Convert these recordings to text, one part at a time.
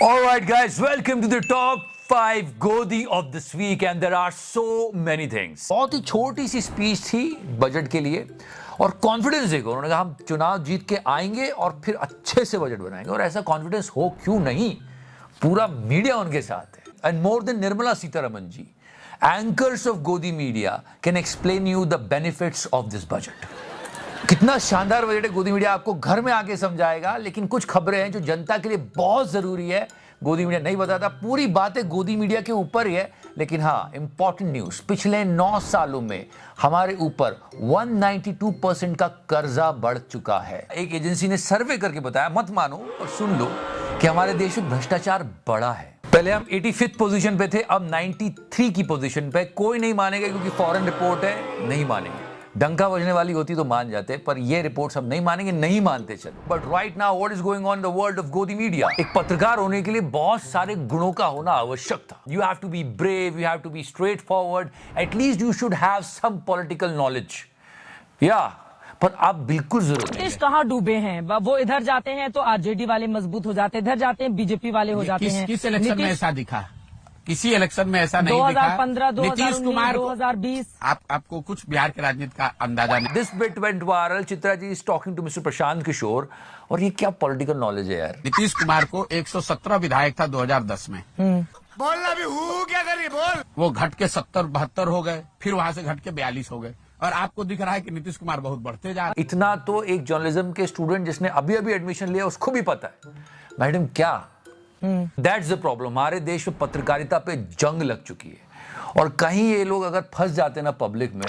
All right, guys, welcome to the top 5 Godi of this week, and there are so many things. बहुत ही छोटी सी speech थी budget के लिए और confidence देखो, उन्होंने कहा हम चुनाव जीत के आएंगे और फिर अच्छे से बजट बनाएंगे, और ऐसा कॉन्फिडेंस हो क्यों नहीं, पूरा मीडिया उनके साथ है. And more than Nirmala Sitharaman ji, anchors of Godi media can explain you the benefits of this budget. कितना शानदार बजट है, गोदी मीडिया आपको घर में आके समझाएगा. लेकिन कुछ खबरें हैं जो जनता के लिए बहुत जरूरी है, गोदी मीडिया नहीं बताता. पूरी बातें गोदी मीडिया के ऊपर ही है, लेकिन हाँ, इंपॉर्टेंट न्यूज, पिछले 9 सालों में हमारे ऊपर 192% का कर्जा बढ़ चुका है. एक एजेंसी ने सर्वे करके बताया, मत मानो और सुन लो, कि हमारे देश में भ्रष्टाचार बढ़ा है. पहले हम 85th पोजीशन पे थे, अब 93 की पोजीशन पे. कोई नहीं मानेगा क्योंकि फॉरेन रिपोर्ट है, नहीं मानेंगे. डंका बजने वाली होती तो मान जाते, पर ये रिपोर्ट्स हम नहीं मानेंगे, नहीं मानते. चलो, but right now what is going on in the world of Godi media. एक पत्रकार होने के लिए बहुत सारे गुणों का होना आवश्यक था. You have to be brave, you have to be straightforward, at least you should have some political knowledge. या पर आप बिल्कुल जरूरत नहीं. कहाँ डूबे हैं वो, इधर जाते हैं तो आरजेडी वाले मजबूत हो जाते हैं, इधर जाते हैं बीजेपी वाले हो जाते हैं. किस इलेक्शन में ऐसा दिखा? किसी इलेक्शन में ऐसा नहीं 2015, दिखा. नीतीश कुमार 2020. आपको कुछ बिहार के राजनीति का अंदाजा नहीं. This bit went viral. Chitra ji is talking to mister Prashant Kishor, और ये क्या पॉलिटिकल नॉलेज है यार. नीतीश कुमार को 117 विधायक था 2010 में. बोलना भी क्या करिए बोल. वो घट के 70-72 हो गए, फिर वहां से घट के 42 हो गए, और आपको दिख रहा है कि नीतीश कुमार बहुत बढ़ते जा रहे. इतना तो एक जर्नलिज्म के स्टूडेंट जिसने अभी अभी एडमिशन लिया उसको भी पता है. मैडम क्या, दैट्स द प्रॉब्लम. हमारे देश में पत्रकारिता पे जंग लग चुकी है, और कहीं ये लोग अगर फंस जाते ना पब्लिक में,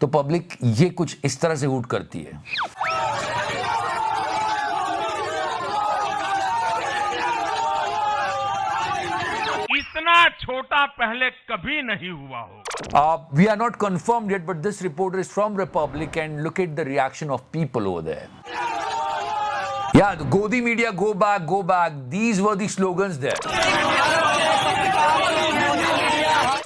तो पब्लिक ये कुछ इस तरह से हूट करती है. इतना छोटा पहले कभी नहीं हुआ हो. We are not confirmed yet, but this reporter is from Republic, and look at the reaction of people over there. Yeah, the Godi media, go back, go back. These were the slogans there.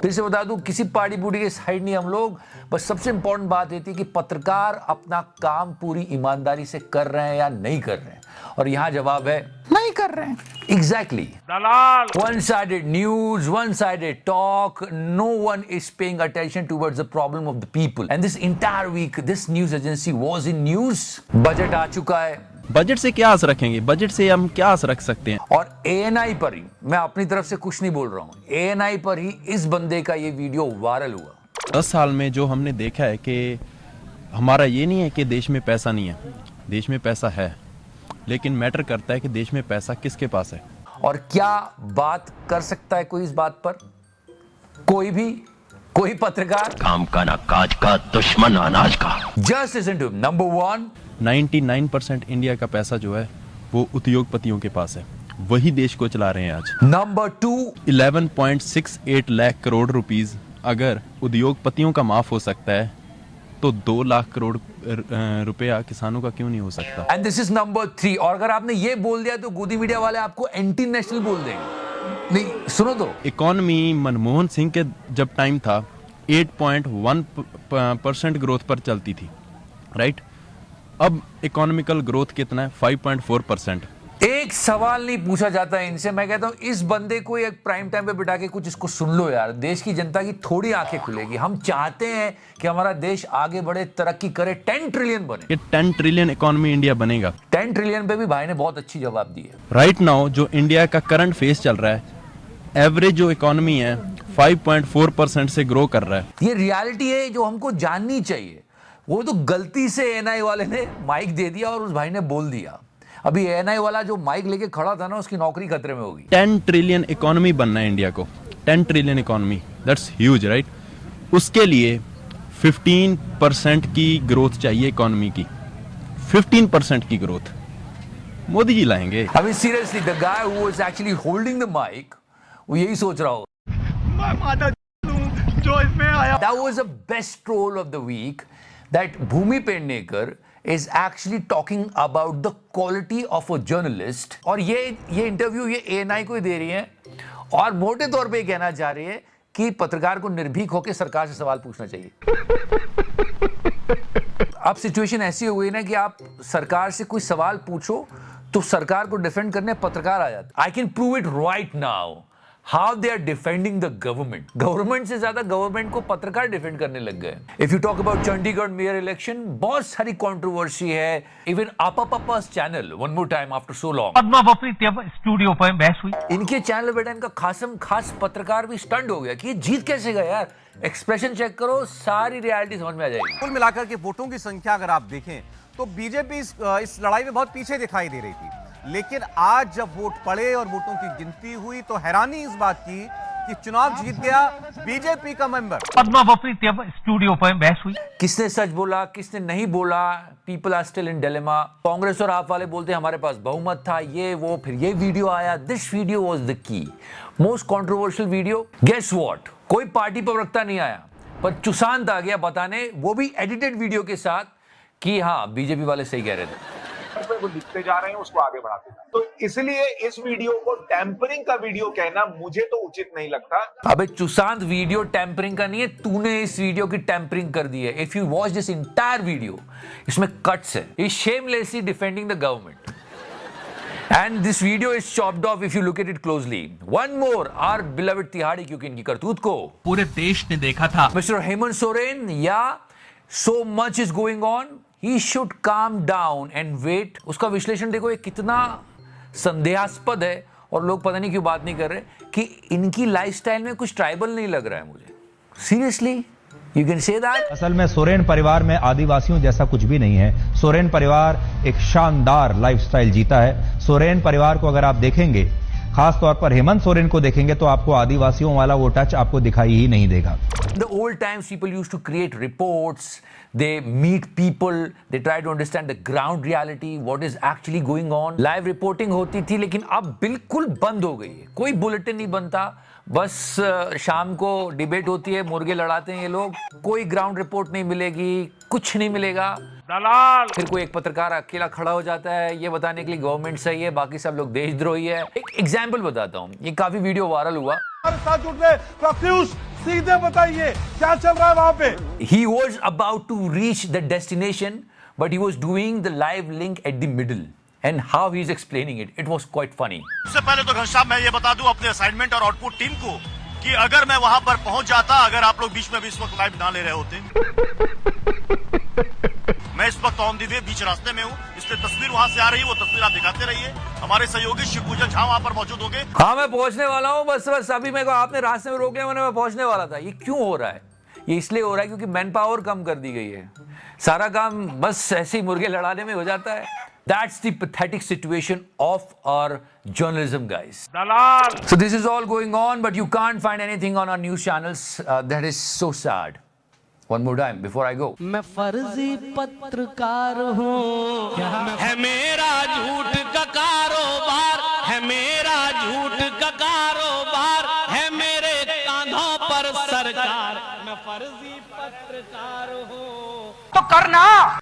फिर से बता दूं, किसी party बूटी के side नहीं हम लोग. बस सबसे इंपॉर्टेंट बात ये थी कि पत्रकार अपना काम पूरी ईमानदारी से कर रहे हैं या नहीं कर रहे हैं, और यहां जवाब है नहीं कर रहे हैं. Exactly. Dalal. One-sided news, one-sided talk. No one is paying attention towards the problem of the people. And this entire week, this news agency was in news. Budget आ चुका है. बजट से क्या आस रखेंगे? बजट से हम क्या आस रख सकते हैं? और ANI पर ही, मैं अपनी तरफ से कुछ नहीं बोल रहा हूँ, ANI पर ही इस बंदे का ये वीडियो वायरल हुआ. 10 साल में जो हमने देखा है कि हमारा ये नहीं है कि देश में पैसा नहीं है, देश में पैसा है, लेकिन मैटर करता है कि देश में पैसा किसके पास है. और क्या बात कर सकता है कोई इस बात पर? कोई भी, कोई पत्रकार? काम का ना काज का, दुश्मन अनाज का. Just listen to him. Number 1, 99% India का पैसा जो है वो उद्योगपतियों के पास है, वही देश को चला रहे हैं आज. Number 2, 11.68 लाख करोड़ रुपीस अगर उद्योगपतियों का माफ हो सकता है, तो 2 लाख करोड़ रुपया किसानों का क्यों नहीं हो सकता. and this is number 3. और अगर आपने ये बोल दिया तो गोदी मीडिया वाले आपको एंटी नेशनल बोल देंगे. नहीं, सुनो तो. इकोनॉमी मनमोहन सिंह के जब टाइम था 8.1% ग्रोथ पर चलती थी, राइट. अब इकोनॉमिकल ग्रोथ कितना है? 5.4%. एक सवाल नहीं पूछा जाता है इनसे. मैं कहता हूं इस बंदे को एक प्राइम टाइम पे बिठा के कुछ इसको सुन लो यार. देश की जनता की थोड़ी आंखें खुलेगी. हम चाहते हैं कि हमारा देश आगे बढ़े, तरक्की करे, 10 ट्रिलियन बने. ये 10 ट्रिलियन इकोनॉमी इंडिया बनेगा. 10 ट्रिलियन पे भी भाई ने बहुत अच्छी जवाब दी है. राइट नाउ जो इंडिया का करंट फेस चल रहा है, एवरेज जो इकोनॉमी है 5.4% से ग्रो कर रहा है. ये रियलिटी है जो हमको जाननी चाहिए. वो तो गलती से ANI वाले ने माइक दे दिया और उस भाई ने बोल दिया. अभी ANI वाला जो माइक लेके खड़ा था ना, उसकी नौकरी खतरे में होगी. 10 ट्रिलियन इकोनॉमी बनना है इंडिया को. 10 trillion economy, that's huge, right. उसके लिए 15% की ग्रोथ चाहिए इकोनॉमी की. 15% की ग्रोथ मोदी जी लाएंगे. I mean seriously, the guy who was actually holding the mic, वो यही सोच रहा होगा. जो इसमें आया. That was the best troll of the week, that Bhumi Pednekar is actually talking about the quality of a journalist. और ये इंटरव्यू ये ANI को ही दे रही है, और मोटे तौर पे कहना चाह रही है कि पत्रकार को निर्भीक होकर सरकार से सवाल पूछना चाहिए. अब सिचुएशन ऐसी हो गई ना कि आप सरकार से कोई सवाल पूछो तो सरकार को डिफेंड करने पत्रकार आ जाते। I can prove it right now how they are defending the government. Government से ज्यादा गवर्नमेंट को पत्रकार डिफेंड करने लग गए। If you talk about Chandigarh mayor election, बहुत सारी कंट्रोवर्सी है। इवन आपा पापा's channel, one more time after so long, Padma बफरी स्टूडियो पर बहस हुई। इनके चैनल बेटा इनका खास पत्रकार भी स्टंट हो गया कि ये जीत कैसे गया यार। एक्सप्रेशन चेक करो, सारी रियलिटी समझ में आ जाएगी। कुल मिलाकर के वोटों की संख्या अगर आप देखें तो बीजेपी इस लड़ाई में बहुत पीछे दिखाई दे रही थी, लेकिन आज जब वोट पड़े और वोटों की गिनती हुई तो हैरानी इस बात की कि चुनाव जीत गया बीजेपी का मेंबर। पद्मा बफरी स्टूडियो पर बहस हुई। किसने सच बोला, किसने नहीं बोला, people are still in dilemma. Congress और आप वाले बोलते हैं हमारे पास बहुमत था, ये वो, फिर ये वीडियो आया। This video was the key most controversial video. Guess what, कोई पार्टी प्रवक्ता नहीं आया, पर चुसांत आ गया बताने, वो भी एडिटेड वीडियो के साथ, कि हाँ बीजेपी वाले सही कह रहे थे। वो लिखते जा रहे हैं, उसको आगे बढ़ाते हैं। तो इसलिए इस वीडियो को टैंपरिंग का वीडियो कहना मुझे तो उचित नहीं लगता। अबे चुसांत, वीडियो टैंपरिंग का नहीं है, तूने इस वीडियो की टैंपरिंग कर दी है। If you watch this entire video, इसमें कट्स है। Is shamelessly defending the government and this video is chopped off if you look at it closely. One more, our beloved तिहाड़ी, क्योंकि इनकी करतूत को पूरे देश ने देखा था। मिस्टर हेमंत सोरेन, या so much is going on, he should calm down and wait। उसका विश्लेषण देखो, ये कितना संदेहास्पद है, और लोग पता नहीं क्यों बात नहीं कर रहे कि इनकी लाइफस्टाइल में कुछ ट्राइबल नहीं लग रहा है मुझे। Seriously, you can say that. असल में सोरेन परिवार में आदिवासियों जैसा कुछ भी नहीं है। सोरेन परिवार एक शानदार लाइफस्टाइल जीता है। सोरेन परिवार को अगर आप देखेंगे, खास तौर पर हेमंत सोरेन को देखेंगे, तो आपको आदिवासियों वाला वो टच आपको दिखाई ही नहीं देगा। The old times people used to create reports, they meet people, they try to understand the ground reality, what is actually going on. Live reporting होती थी, लेकिन अब बिल्कुल बंद हो गई है। कोई बुलेटिन नहीं बनता, बस शाम को डिबेट होती है, मुर्गे लड़ाते हैं ये लोग, कोई ग्राउंड रिपोर्ट नहीं मिलेगी, कुछ नहीं मिलेगा। दलाल। फिर कोई एक पत्रकार अकेला खड़ा हो जाता है ये बताने के लिए गवर्नमेंट सही है, बाकी सब लोग देशद्रोही है। एक एग्जाम्पल बताता हूँ, ये काफी वीडियो वायरल हुआ। सीधे बताइए क्या चल रहा है वहां पे। He was about to reach the destination, but he was doing the live link at the middle, and how he's explaining it, it was quite funny. सबसे पहले तो घनश्याम मैं ये बता दूं अपने असाइनमेंट और आउटपुट टीम को कि अगर मैं वहां पर पहुंच जाता, अगर आप लोग बीच में भी इस वक्त लाइव ना ले रहे होते, मैं इस वक्त ऑन दी वे बीच रास्ते में हूँ। इसलिए तस्वीर वहां से आ रही है, वो तस्वीर आप दिखाते रहिए। हमारे सहयोगी शिवपूजन झा वहां पर मौजूद होंगे। हाँ, मैं पहुंचने वाला हूँ, बस अभी मेरे को आपने रास्ते में रोक लिया, मैं पहुंचने वाला था। ये क्यों हो रहा है? ये इसलिए हो रहा है क्योंकि मैन पावर कम कर दी गई है। सारा काम बस ऐसे ही मुर्गे लड़ाने में हो जाता है। That's the pathetic situation of our journalism, guys. Dalal. So this is all going on, but you can't find anything on our news channels. That is so sad. One more time before I go. मैं फर्जी पत्रकार हूँ, है मेरा झूठ का कारोबार, है मेरा झूठ का कारोबार, है मेरे कांधों पर सरकार। मैं फर्जी पत्रकार हूँ, तो करना।